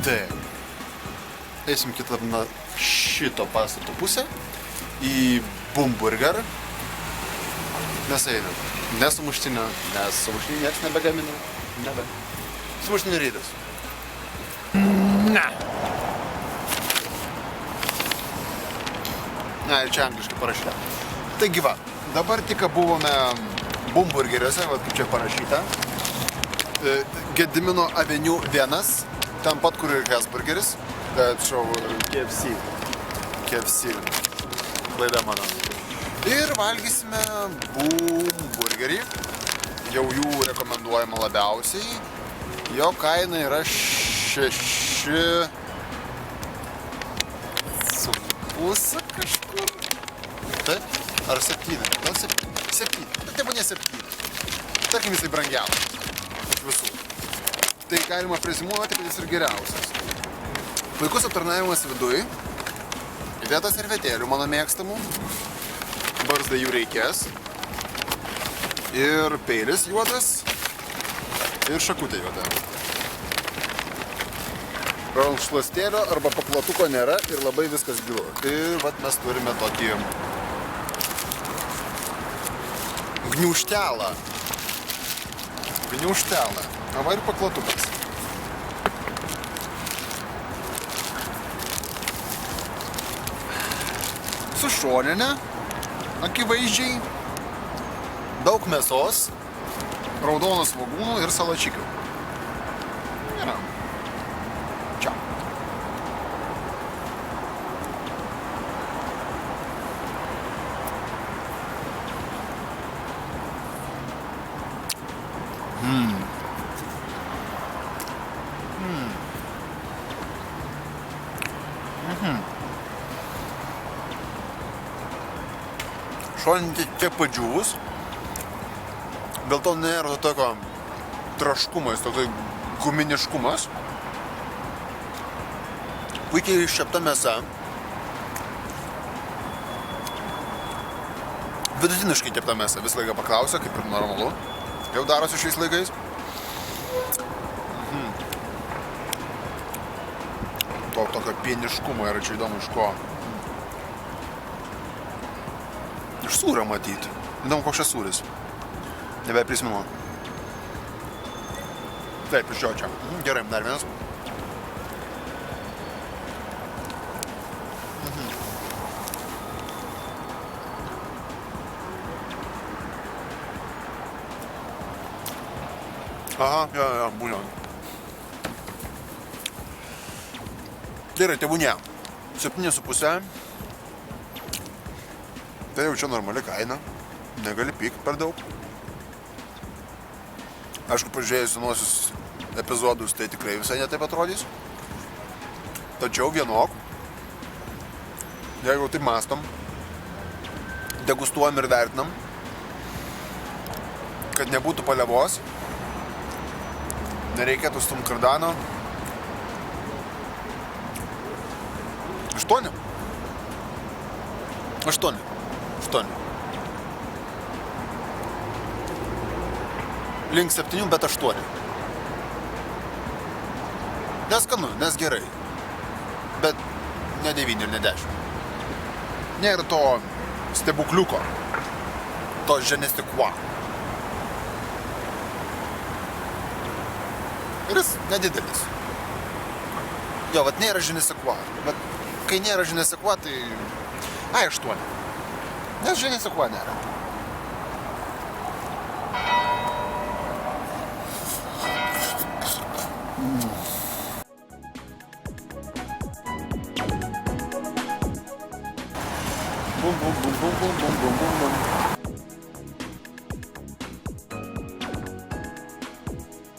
Taip. Eisim kitą šito pastato pusę į Bumburger. Mes einam. Nesumuštinio, nes sumuštinį nieks nebegamina. Nebe. Sumuštinį rytas. Ne. Ne, ir čia angliškai parašyta. Taigi va, dabar tik buvome Bumburgeriuose, va kaip čia parašyta. Gedimino Aveniu 1, ten pat kur ir Hesburgeris. Tačiau KFC. Klaida mano. Ir valgysime Bumburgerį. Jau jų rekomenduojama labiausiai. Jo kaina yra 6,5 kažkur. Taip? Ar 7? Gal 7. Bet nebūnė 7. Tarkim jisai brangiausias. Iš visų. Tai galima prezimuoti, kad jis ir geriausias. Puikus aptarnavimas viduj. Įdėta servetėlių mano mėgstamų. Barzdai jų reikės. Ir peilis juodas. Ir šakutė juoda. Rankšluostėlio arba paplatuko nėra ir labai viskas gilu. Ir vat mes turime tokį gniūžtelą. O va ir paplatukas. Su šoninė, akivaizdžiai, daug mėsos, raudono svogūnų ir salačikių. Yra. Čia. Šoninti kiek padžiūvus, dėl to nėra tokio traškumas, tokio guminiškumas. Puikiai iškepta mėsa. Vidutiniškai kepta mėsa, visą laiką paklausia, kaip ir normalu. Jau darosi šiais laikais. Tokio pieniškumo yra čia įdomu iš ko. Iš sūrio matyti. Įdomu, koks čia sūris. Nebeprisimenu. Taip, iš jo čia. Gerai, dar vienas. Aha, jo, būtent. Gerai, tebūnie. 7,5. Tai jau čia normali kaina. Negali pykti per daug. Aišku, pažiūrėjus senuosius epizodus, tai tikrai visai netaip atrodys. Tačiau vienok, jeigu taip mąstom, degustuojam ir vertinam, kad nebūtų palievos, nereikėtų stumt kardano. 8. Link 7, bet 8. Neskanu, nes gerai. Bet ne 9 ir ne 10. Nėra to stebukliuko. To je ne sais quoi. Ir jis nedidelis. Jo, vat nėra je ne sais quoi. Bet kai nėra je ne sais quoi, tai... 8. Nes je ne sais quoi nėra. Bum, bum, bum, bum, bum, bum, bum, bum, bum.